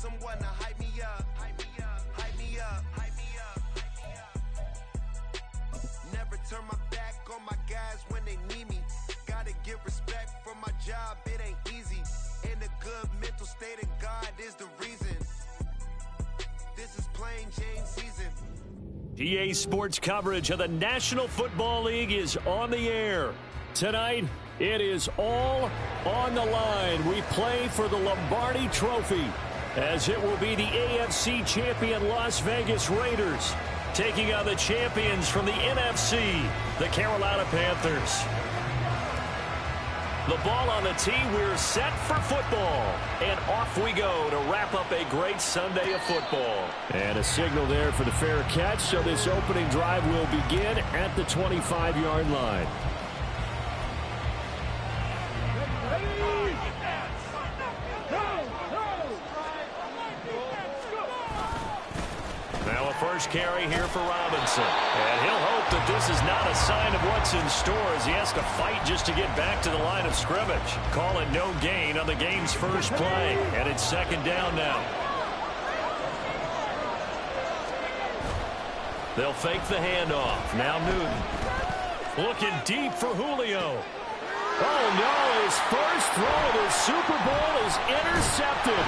someone to hype me up, hype me up, hype me up, hype me up, hype me up. Never turn my back on my guys when they need me. Gotta give respect for my job, it ain't easy. In a good mental state, and God is the reason. This is plain Jane season. EA Sports coverage of the National Football League is on the air. Tonight, it is all on the line. We play for the Lombardi Trophy, as it will be the AFC champion Las Vegas Raiders taking on the champions from the NFC, the Carolina Panthers. The ball on the tee, we're set for football. And off we go to wrap up a great Sunday of football. And a signal there for the fair catch, so this opening drive will begin at the 25-yard line. Now a first carry here for Robinson. And he'll hope that this is not a sign of what's in store as he has to fight just to get back to the line of scrimmage. Call it no gain on the game's first play. And it's second down now. They'll fake the handoff. Now Newton. Looking deep for Julio. Oh no, his first throw of the Super Bowl is intercepted.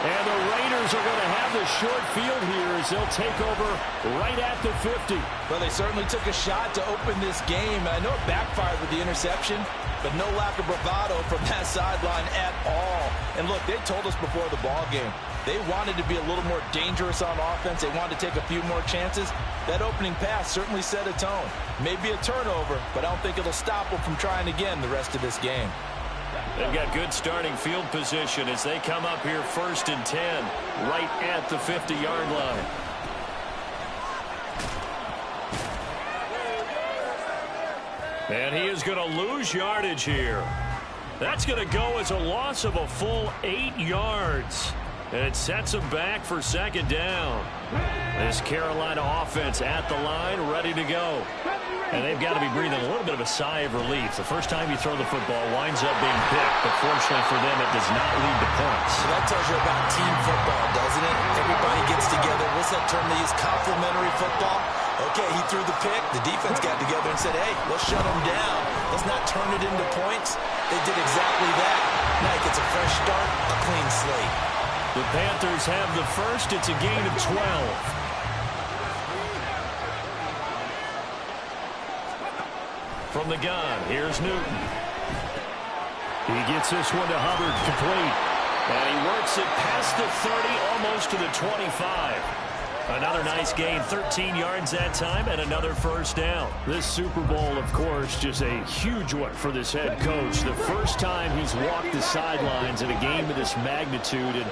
And the Raiders are going to have the short field here as they'll take over right at the 50. Well, they certainly took a shot to open this game. I know it backfired with the interception, but no lack of bravado from that sideline at all. And look, they told us before the ball game, they wanted to be a little more dangerous on offense. They wanted to take a few more chances. That opening pass certainly set a tone. Maybe a turnover, but I don't think it'll stop them from trying again the rest of this game. They've got good starting field position as they come up here 1st and 10, right at the 50-yard line. And he is going to lose yardage here. That's going to go as a loss of a full 8 yards. And it sets him back for second down. This Carolina offense at the line, ready to go. And they've got to be breathing a little bit of a sigh of relief. The first time you throw the football winds up being picked, but fortunately for them, it does not lead to points. So that tells you about team football, doesn't it? Everybody gets together. What's that term they use? Complementary football. Okay, he threw the pick. The defense got together and said, hey, let's shut him down. Let's not turn it into points. They did exactly that. Now he gets a fresh start, a clean slate. The Panthers have the first. It's a gain of 12. From the gun, here's Newton. He gets this one to Hubbard, complete. And he works it past the 30, almost to the 25. Another nice gain, 13 yards that time, and another first down. This Super Bowl, of course, just a huge one for this head coach. The first time he's walked the sidelines in a game of this magnitude. And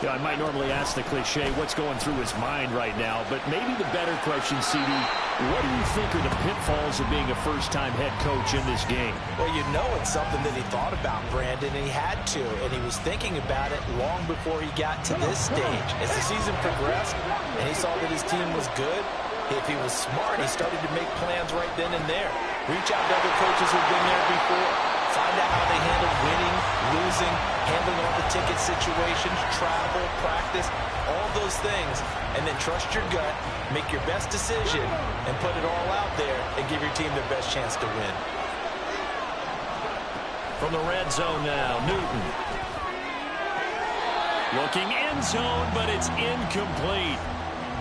you know, I might normally ask the cliche, what's going through his mind right now? But maybe the better question, CD, what do you think are the pitfalls of being a first-time head coach in this game? Well, you know it's something that he thought about, Brandon, and he had to. And he was thinking about it long before he got to this stage. As the season progressed and he saw that his team was good, if he was smart, he started to make plans right then and there. Reach out to other coaches who've been there before. Find out how they handle winning, losing, handling all the ticket situations, travel, practice, all those things. And then trust your gut, make your best decision, and put it all out there and give your team their best chance to win. From the red zone now, Newton. Looking end zone, but it's incomplete.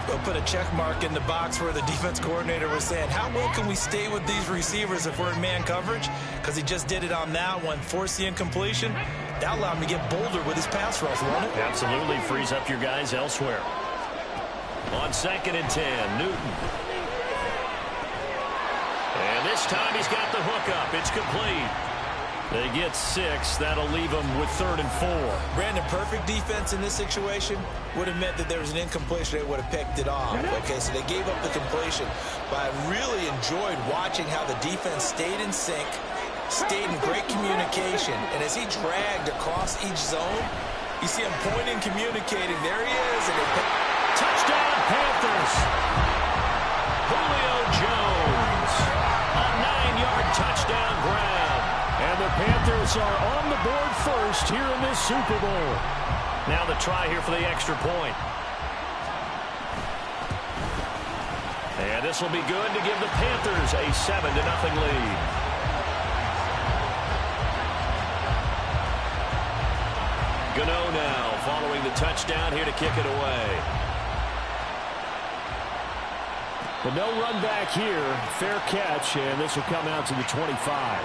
We'll put a check mark in the box where the defense coordinator was saying, how well can we stay with these receivers if we're in man coverage? Because he just did it on that one, forced the incompletion. That allowed him to get bolder with his pass rush, won't it? Absolutely, frees up your guys elsewhere. On 2nd and 10, Newton. And this time he's got the hook up. It's complete. They get 6. That'll leave them with 3rd and 4. Brandon, perfect defense in this situation would have meant that there was an incompletion. They would have picked it off. Okay, so they gave up the completion. But I really enjoyed watching how the defense stayed in sync, stayed in great communication. And as he dragged across each zone, you see him pointing, communicating. There he is. And touchdown, Panthers. Julio Jones. A 9-yard touchdown grab. And the Panthers are on the board first here in this Super Bowl. Now the try here for the extra point. And this will be good to give the Panthers a 7-0 lead. Gano now following the touchdown here to kick it away. But no run back here. Fair catch, and this will come out to the 25.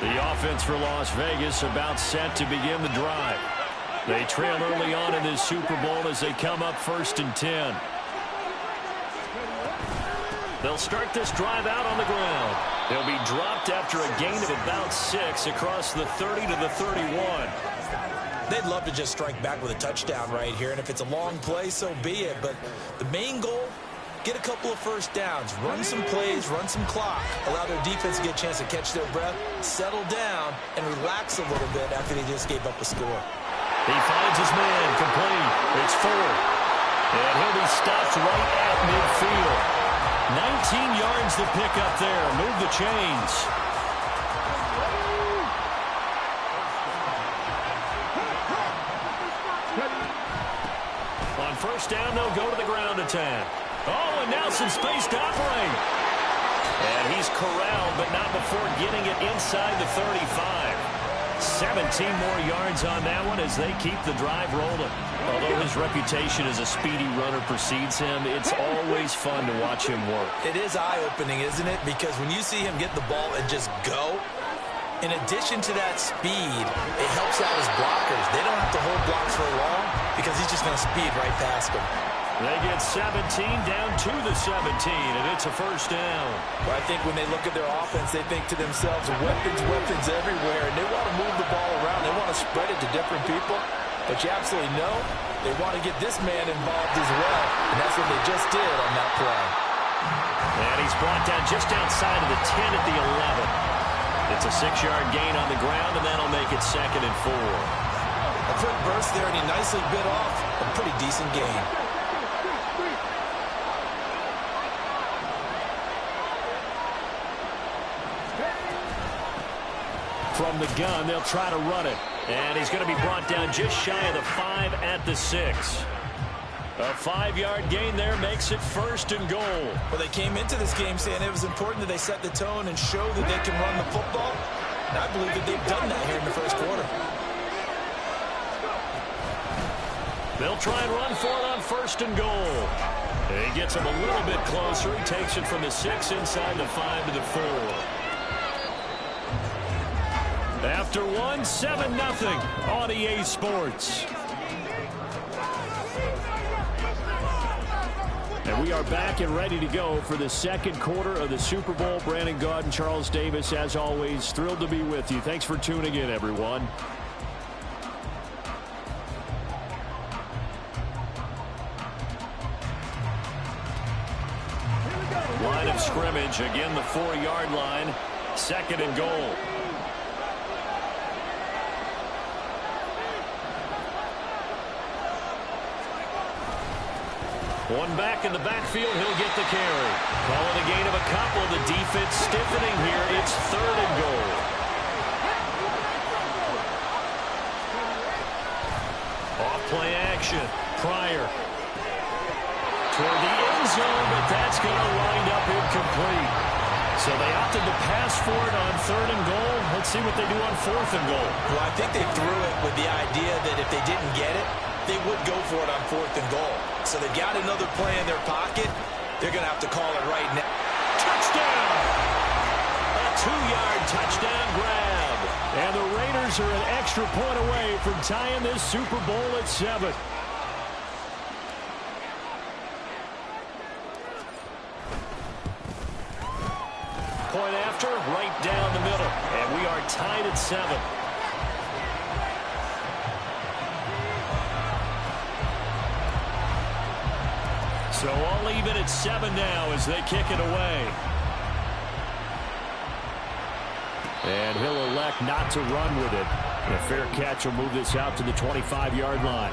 The offense for Las Vegas about set to begin the drive. They trail early on in this Super Bowl as they come up 1st and 10. They'll start this drive out on the ground. They'll be dropped after a gain of about 6 across the 30 to the 31. They'd love to just strike back with a touchdown right here, and if it's a long play, so be it. But the main goal, get a couple of first downs, run some plays, run some clock, allow their defense to get a chance to catch their breath, settle down, and relax a little bit after they just gave up a score. He finds his man, complete. It's 4. And he'll be stopped right at midfield. 19 yards to pick up there. Move the chains. On 1st down, they'll go to the ground attack. Oh, and now some space to operate. And he's corralled, but not before getting it inside the 35. 17 more yards on that one as they keep the drive rolling. Although his reputation as a speedy runner precedes him, it's always fun to watch him work. It is eye-opening, isn't it? Because when you see him get the ball and just go, in addition to that speed, it helps out his blockers. They don't have to hold blocks for long because he's just going to speed right past them. They get 17 down to the 17, and it's a 1st down. Well, I think when they look at their offense, they think to themselves, weapons, weapons everywhere, and they want to move the ball around. They want to spread it to different people, but you absolutely know they want to get this man involved as well, and that's what they just did on that play. And he's brought down just outside of the 10 at the 11. It's a 6-yard gain on the ground, and that'll make it 2nd and 4. A quick burst there, and he nicely bit off a pretty decent gain. From the gun, they'll try to run it. And he's going to be brought down just shy of the 5 at the 6. A 5-yard gain there makes it 1st and goal. Well, they came into this game saying it was important that they set the tone and show that they can run the football. And I believe that they've done that here in the 1st quarter. They'll try and run for it on 1st and goal. He gets him a little bit closer. He takes it from the 6 inside the 5 to the 4. After 1, 7-0 on EA Sports. And we are back and ready to go for the 2nd quarter of the Super Bowl. Brandon Gaudin, Charles Davis, as always, thrilled to be with you. Thanks for tuning in, everyone. Line of scrimmage, again the 4-yard line, 2nd and goal. One back in the backfield, he'll get the carry. Calling a gain of a couple. The defense stiffening here. It's 3rd and goal. Off play action. Pryor. Toward the end zone, but that's going to wind up incomplete. So they opted to pass for it on 3rd and goal. Let's see what they do on 4th and goal. Well, I think they threw it with the idea that if they didn't get it, they would go for it on 4th and goal. So they've got another play in their pocket. They're going to have to call it right now. Touchdown! A 2-yard touchdown grab. And the Raiders are an extra point away from tying this Super Bowl at 7. Point after, right down the middle. And we are tied at 7. So all even at 7 now as they kick it away. And he'll elect not to run with it. And a fair catch will move this out to the 25-yard line.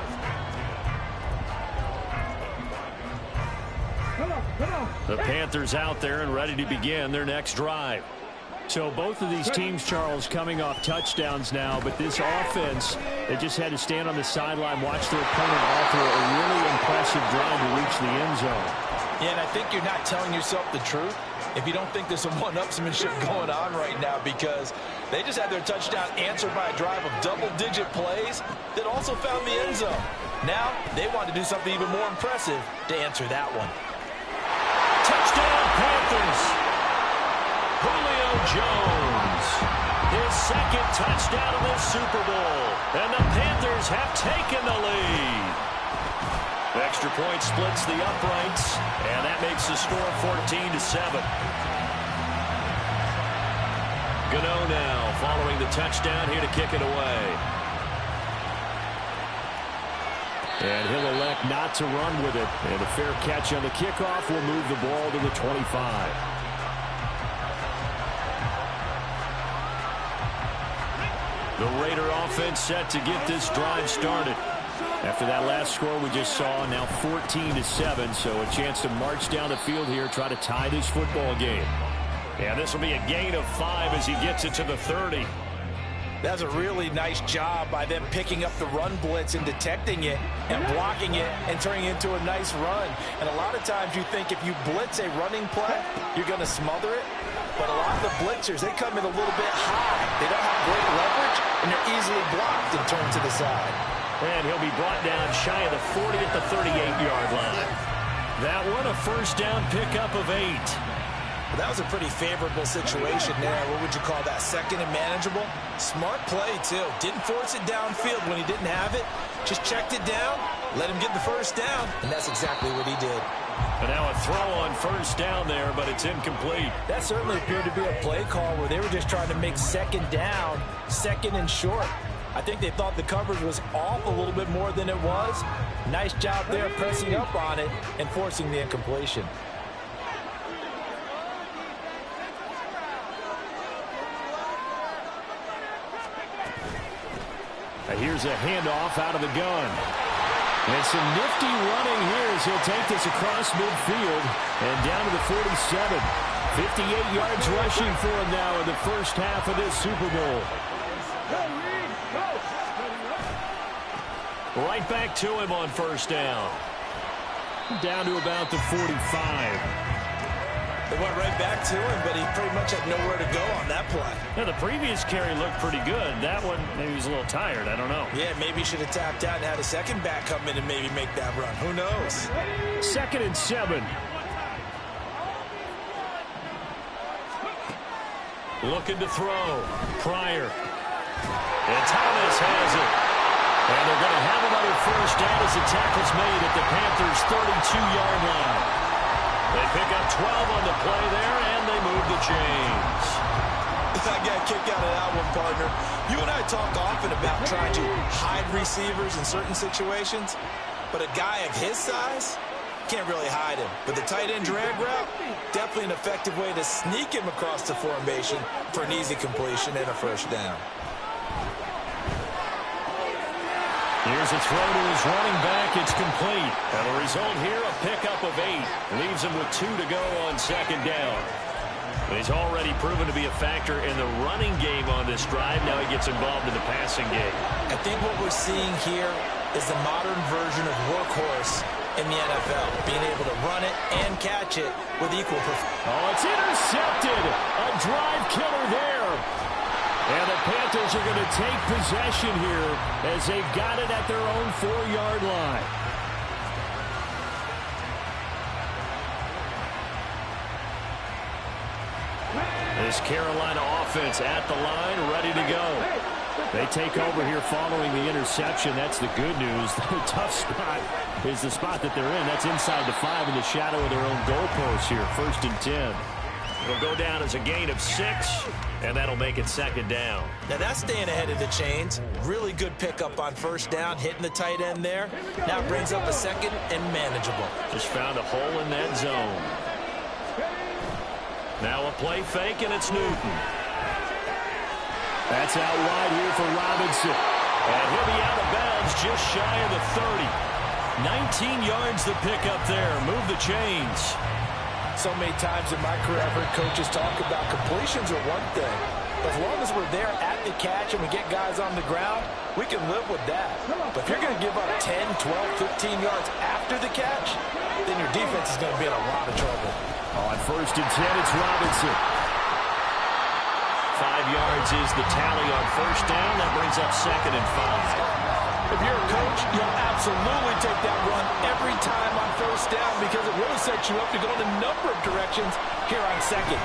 The Panthers out there and ready to begin their next drive. So both of these teams, Charles, coming off touchdowns now, but this offense, they just had to stand on the sideline, watch their opponent offer a really impressive drive to reach the end zone. Yeah, and I think you're not telling yourself the truth if you don't think there's some one-upsmanship going on right now, because they just had their touchdown answered by a drive of double-digit plays that also found the end zone. Now they want to do something even more impressive to answer that one. Touchdown, Panthers! Julio Jones, his second touchdown of this Super Bowl, and the Panthers have taken the lead. Extra point splits the uprights, and that makes the score 14-7. Gano now following the touchdown here to kick it away. And he'll elect not to run with it, and a fair catch on the kickoff will move the ball to the 25. The Raider offense set to get this drive started. After that last score we just saw, now 14-7, so a chance to march down the field here, try to tie this football game. Yeah, this will be a gain of 5 as he gets it to the 30. That's a really nice job by them picking up the run blitz and detecting it and blocking it and turning it into a nice run. And a lot of times you think if you blitz a running play, you're going to smother it. But a lot of the blitzers, they come in a little bit high. They don't have great leverage, and they're easily blocked and turned to the side. And he'll be brought down shy of the 40 at the 38-yard line. That one, a first down pickup of 8. Well, that was a pretty favorable situation there. What would you call that? Second and manageable? Smart play, too. Didn't force it downfield when he didn't have it. Just checked it down, let him get the first down, and that's exactly what he did. And now a throw on first down there, but it's incomplete. That certainly appeared to be a play call where they were just trying to make second down, second and short. I think they thought the coverage was off a little bit more than it was. Nice job there pressing up on it and forcing the incompletion. Here's a handoff out of the gun. And some nifty running here as he'll take this across midfield and down to the 47. 58 yards rushing for him now in the first half of this Super Bowl. Right back to him on first down. Down to about the 45. They went right back to him, but he pretty much had nowhere to go on that play. Yeah, the previous carry looked pretty good. That one, maybe he's a little tired. I don't know. Yeah, maybe he should have tapped out and had a second back come in and maybe make that run. Who knows? 2nd and 7. Looking to throw. Pryor. And Thomas has it. And they're going to have another first down as the tackle's made at the Panthers' 32-yard line. They pick up 12 on the play there, and they move the chains. I got a kick out of that one, partner. You and I talk often about trying to hide receivers in certain situations, but a guy of his size can't really hide him. But the tight end drag route, definitely an effective way to sneak him across the formation for an easy completion and a first down. Here's a throw to his running back. It's complete. And the result here, a pickup of 8. Leaves him with 2 to go on second down. He's already proven to be a factor in the running game on this drive. Now he gets involved in the passing game. I think what we're seeing here is the modern version of workhorse in the NFL. Being able to run it and catch it with equal performance. Oh, it's intercepted. A drive killer there. And the Panthers are going to take possession here as they've got it at their own 4-yard line. This Carolina offense at the line, ready to go. They take over here following the interception. That's the good news. The tough spot is the spot that they're in. That's inside the 5 in the shadow of their own goalpost here. 1st and 10. It'll go down as a gain of 6, and that'll make it 2nd down. Now that's staying ahead of the chains. Really good pickup on first down, hitting the tight end there. Now brings up a 2nd and manageable. Just found a hole in that zone. Now a play fake, and it's Newton. That's out wide here for Robinson. And he'll be out of bounds just shy of the 30. 19 yards to pick up there. Move the chains. So many times in my career, I've heard coaches talk about completions are one thing. But as long as we're there at the catch and we get guys on the ground, we can live with that. But if you're going to give up 10, 12, 15 yards after the catch, then your defense is going to be in a lot of trouble. On 1st and 10, it's Robinson. 5 yards is the tally on 1st down. That brings up 2nd and 5. If you're a coach, you'll absolutely take that run every time on 1st down because it really sets you up to go in a number of directions here on 2nd.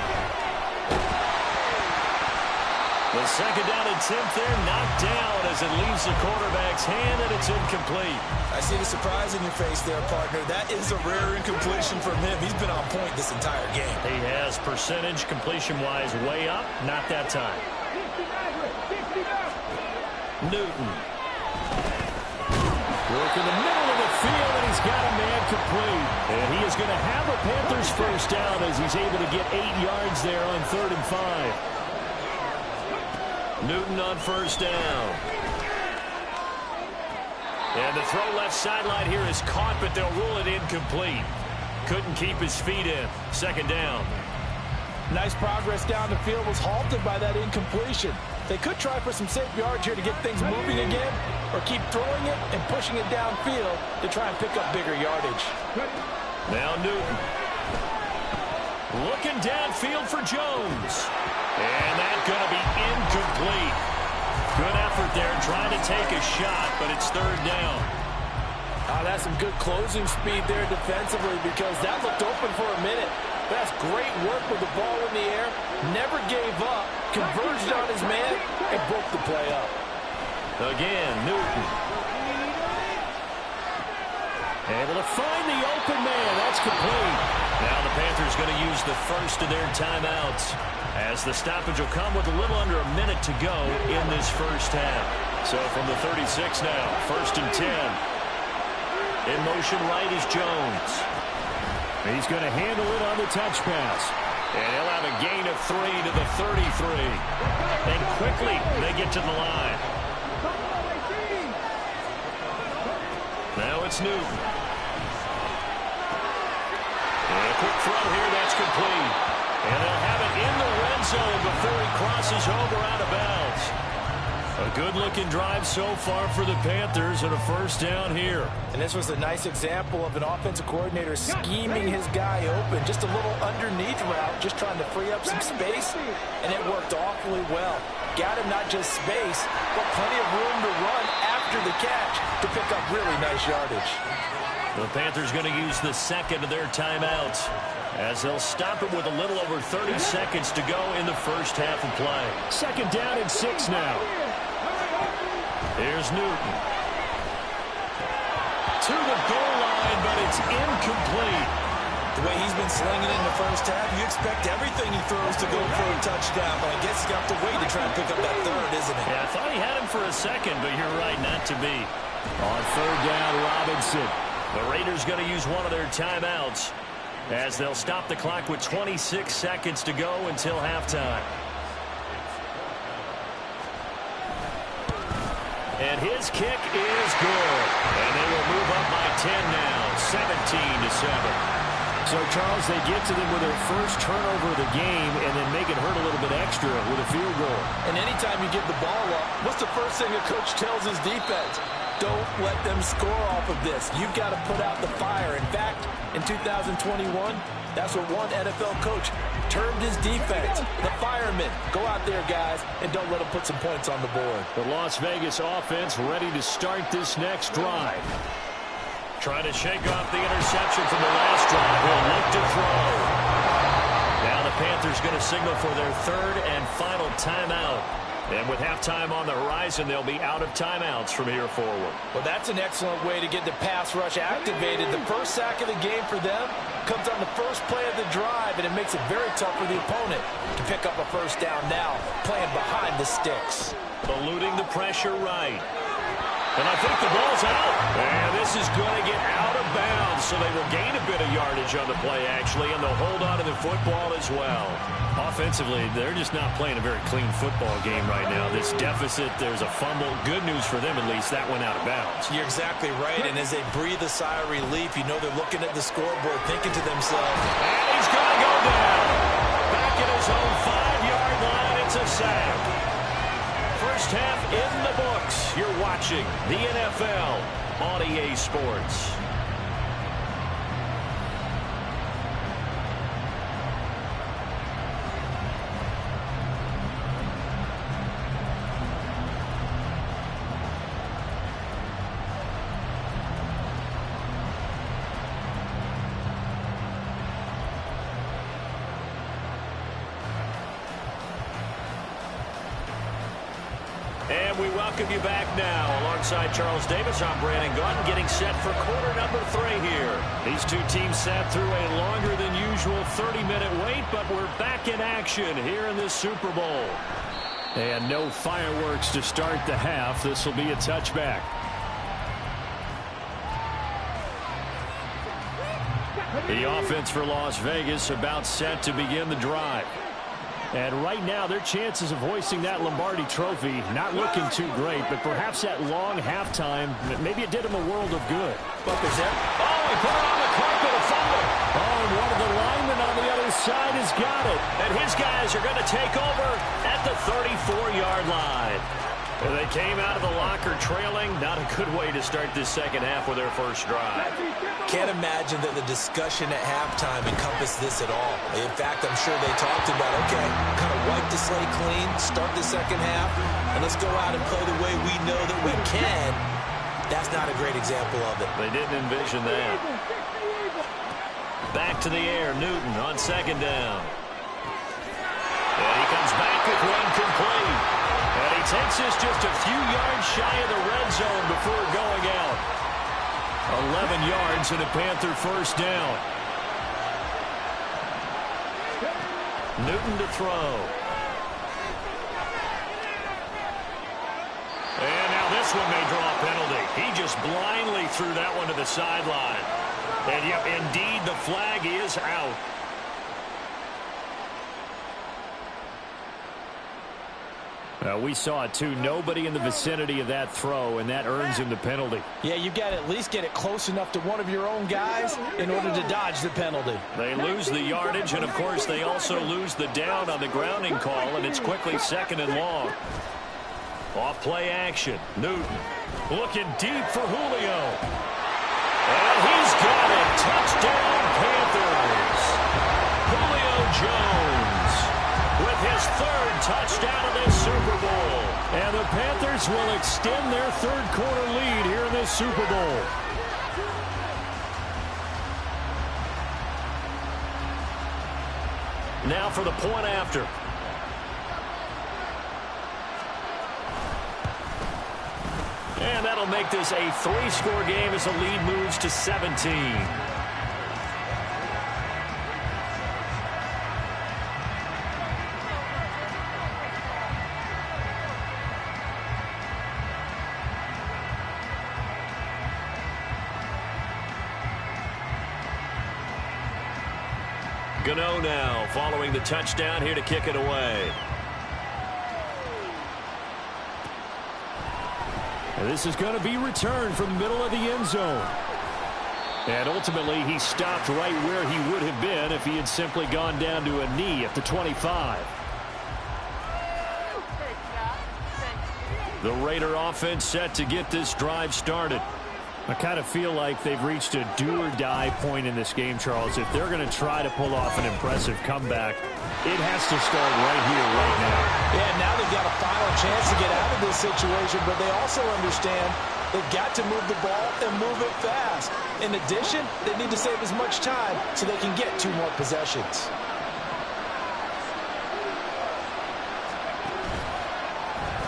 The 2nd down attempt there knocked down as it leaves the quarterback's hand, and it's incomplete. I see the surprise in your face there, partner. That is a rare incompletion from him. He's been on point this entire game. He has percentage completion-wise way up, not that time. Newton. Work in the middle of the field, and he's got a man complete. And he is going to have a Panthers 1st down as he's able to get 8 yards there on 3rd and 5. Newton on 1st down. And the throw left sideline here is caught, but they'll rule it incomplete. Couldn't keep his feet in. 2nd down. Nice progress down the field was halted by that incompletion. They could try for some safe yards here to get things moving again, or keep throwing it and pushing it downfield to try and pick up bigger yardage. Now Newton. Looking downfield for Jones. And that's going to be incomplete. Good effort there trying to take a shot, but it's 3rd down. That's some good closing speed there defensively because that looked open for a minute. That's great work with the ball in the air. Never gave up, converged on his man, and broke the play up. Again, Newton. Able to find the open man. That's complete. Now the Panthers going to use the first of their timeouts as the stoppage will come with a little under a minute to go in this 1st half. So from the 36 now, 1st and 10. In motion right is Jones. He's going to handle it on the touch pass. And he'll have a gain of 3 to the 33. And quickly they get to the line. Now it's Newton. And a quick throw here, that's complete. And they'll have it in the red zone before he crosses over out of bounds. A good-looking drive so far for the Panthers and a 1st down here. And this was a nice example of an offensive coordinator scheming his guy open. Just a little underneath route, just trying to free up some space, and it worked awfully well. Got him not just space, but plenty of room to run after the catch to pick up really nice yardage. The Panthers going to use the 2nd of their timeouts as they'll stop it with a little over 30 seconds to go in the 1st half of play. 2nd down and 6 now. Here's Newton. To the goal line, but it's incomplete. The way he's been slinging in the 1st half, you expect everything he throws to go for a touchdown. But I guess he's got to wait to try and pick up that 3rd, isn't it? Yeah, I thought he had him for a second, but you're right, not to be. On 3rd down, Robinson. The Raiders going to use one of their timeouts as they'll stop the clock with 26 seconds to go until halftime. And his kick is good. And they will move up by 10 now, 17-7. So, Charles, they get to them with their first turnover of the game and then make it hurt a little bit extra with a field goal. And anytime you give the ball up, what's the first thing a coach tells his defense? Don't let them score off of this. You've got to put out the fire. In fact, in 2021, that's what one NFL coach termed his defense, the firemen. Go out there, guys, and don't let them put some points on the board. The Las Vegas offense ready to start this next drive. Trying to shake off the interception from the last drive. He'll look to throw. Now the Panthers going to signal for their 3rd and final timeout. And with halftime on the horizon, they'll be out of timeouts from here forward. Well, that's an excellent way to get the pass rush activated. The first sack of the game for them comes on the first play of the drive, and it makes it very tough for the opponent to pick up a 1st down now, playing behind the sticks. Eluding the pressure right. And I think the ball's out. And this is going to get out of bounds, so they will gain a bit of yardage on the play, actually, and they'll hold on to the football as well. Offensively, they're just not playing a very clean football game right now. This deficit, there's a fumble. Good news for them, at least. That went out of bounds. You're exactly right, and as they breathe a sigh of relief, you know they're looking at the scoreboard, thinking to themselves, and he's going to go down. Back at his own 5-yard line, it's a sack. First half in the books. You're watching the NFL on EA Sports. And we welcome you back now. Alongside Charles Davis, I'm Brandon Gaudin, getting set for quarter number 3 here. These two teams sat through a longer than usual 30-minute wait, but we're back in action here in this Super Bowl. And no fireworks to start the half. This will be a touchback. The offense for Las Vegas about set to begin the drive. And right now, their chances of hoisting that Lombardi trophy not looking too great, but perhaps that long halftime, maybe it did them a world of good. Buckers there. Oh, he put it on the carpet, a fumble. Oh, and one of the linemen on the other side has got it. And his guys are going to take over at the 34-yard line. And they came out of the locker trailing. Not a good way to start this second half with their first drive. Can't imagine that the discussion at halftime encompassed this at all. In fact, I'm sure they talked about, okay, kind of wipe the slate clean, start the second half, and let's go out and play the way we know that we can. That's not a great example of it. They didn't envision that. Back to the air, Newton on second down. And he comes back with one complete. And he takes us just a few yards shy of the red zone before going out. 11 yards and a Panther first down. Newton to throw. And now this one may draw a penalty. He just blindly threw that one to the sideline. And yep, indeed, the flag is out. We saw it too. Nobody in the vicinity of that throw, and that earns him the penalty. Yeah, you've got to at least get it close enough to one of your own guys in order to dodge the penalty. They lose the yardage, and of course they also lose the down on the grounding call, and it's quickly second and long. Off play action. Newton looking deep for Julio. And he's got it. Touchdown Panthers. Julio Jones with his third touchdown of this Super Bowl. And the Panthers will extend their third quarter lead here in this Super Bowl. Now for the point after. And that'll make this a 3-score game as the lead moves to 17. Gano now following the touchdown here to kick it away. And this is going to be returned from the middle of the end zone. And ultimately, he stopped right where he would have been if he had simply gone down to a knee at the 25. The Raider offense set to get this drive started. I kind of feel like they've reached a do-or-die point in this game, Charles. If they're going to try to pull off an impressive comeback, it has to start right here, right now. Yeah, now they've got a final chance to get out of this situation, but they also understand they've got to move the ball and move it fast. In addition, they need to save as much time so they can get 2 more possessions.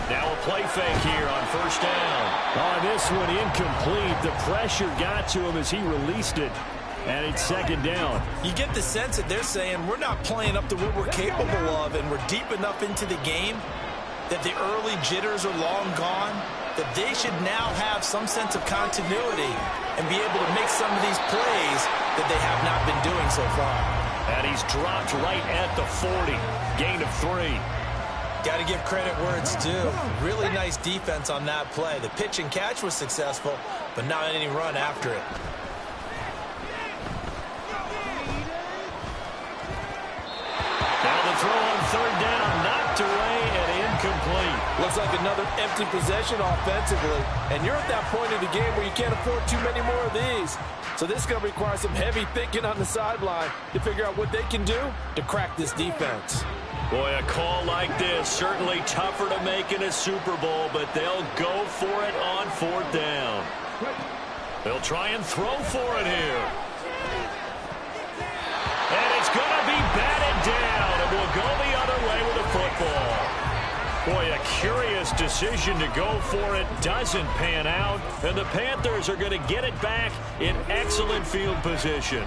Now a play fake here on first down. On this one, incomplete. The pressure got to him as he released it. And it's second down. You get the sense that they're saying we're not playing up to what we're capable of, and we're deep enough into the game that the early jitters are long gone. that they should now have some sense of continuity and be able to make some of these plays that they have not been doing so far. And he's dropped right at the 40. Gain of 3. Got to give credit where it's due. Really nice defense on that play. The pitch and catch was successful, but not any run after it. Now the throw on third down, knocked away and incomplete. Looks like another empty possession offensively. And you're at that point in the game where you can't afford too many more of these. So this is going to require some heavy thinking on the sideline to figure out what they can do to crack this defense. Boy, a call like this, certainly tougher to make in a Super Bowl, but they'll go for it on fourth down. They'll try and throw for it here. And it's going to be batted down, and we'll go the other way with the football. Boy, a curious decision to go for it doesn't pan out, and the Panthers are going to get it back in excellent field position.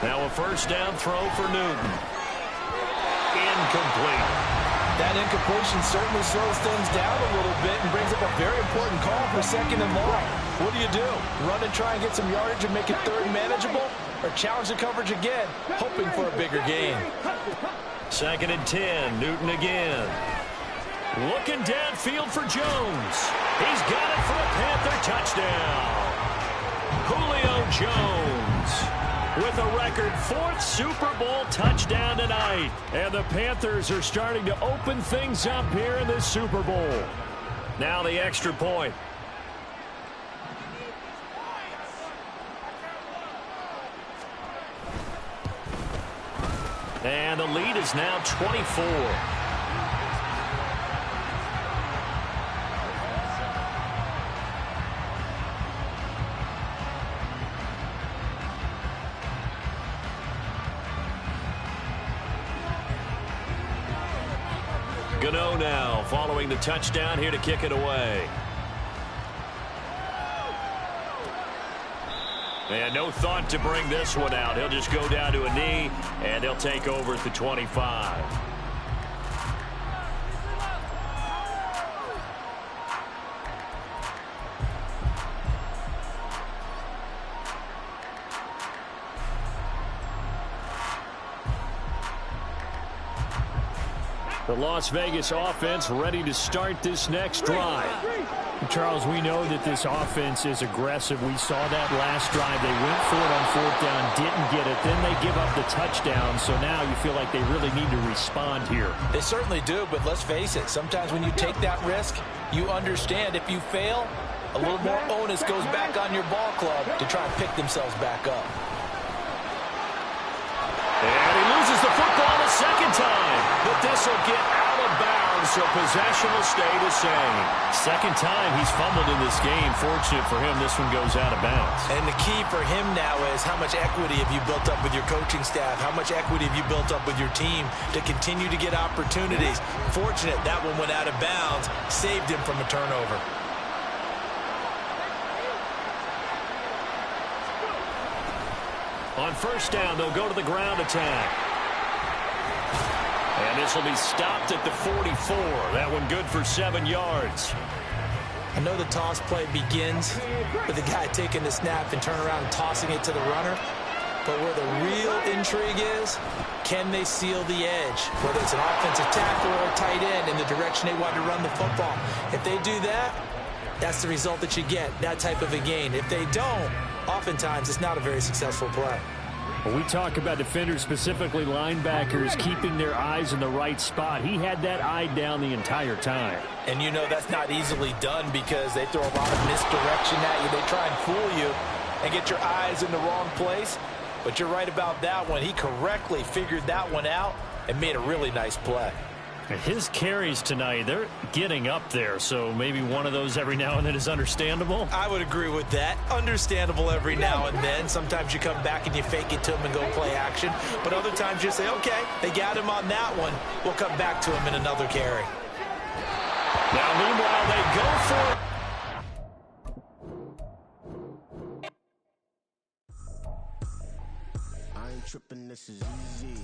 Now a first down throw for Newton. Incomplete. That incompletion certainly slows things down a little bit and brings up a very important call for second and long. What do? Run and try and get some yardage and make it third manageable? Or challenge the coverage again, hoping for a bigger gain? Second and 10, Newton again. Looking downfield for Jones. He's got it for a Panther touchdown. Julio Jones with a record 4th Super Bowl touchdown tonight. And the Panthers are starting to open things up here in this Super Bowl. Now the extra point. And the lead is now 24. Gano now following the touchdown here to kick it away. And no thought to bring this one out. He'll just go down to a knee, and they'll take over at the 25. The Las Vegas offense ready to start this next drive. Charles, we know that this offense is aggressive. We saw that last drive. They went for it on fourth down, didn't get it. Then they give up the touchdown. So now you feel like they really need to respond here. They certainly do, but let's face it. Sometimes when you take that risk, you understand if you fail, a little more onus goes back on your ball club to try and pick themselves back up. And he loses the football a second time. But this will get out of bounds, so possession will stay the same. Second time he's fumbled in this game. Fortunate for him, this one goes out of bounds. And the key for him now is how much equity have you built up with your coaching staff? How much equity have you built up with your team to continue to get opportunities? Fortunate that one went out of bounds, saved him from a turnover. On first down, they'll go to the ground attack. And this will be stopped at the 44. That one good for 7 yards. I know the toss play begins with the guy taking the snap and turn around and tossing it to the runner. But where the real intrigue is, can they seal the edge? Whether it's an offensive tackle or a tight end in the direction they want to run the football. If they do that, that's the result that you get, that type of a gain. If they don't, oftentimes it's not a very successful play. When we talk about defenders, specifically linebackers, keeping their eyes in the right spot, he had that eye down the entire time. And you know that's not easily done because they throw a lot of misdirection at you. They try and fool you and get your eyes in the wrong place. But you're right about that one. He correctly figured that one out and made a really nice play. His carries tonight, they're getting up there, so maybe one of those every now and then is understandable. I would agree with that. Understandable every now and then. Sometimes you come back and you fake it to him and go play action. But other times you say, okay, they got him on that one. We'll come back to him in another carry. Now, meanwhile, they go for it. I ain't tripping, this is easy.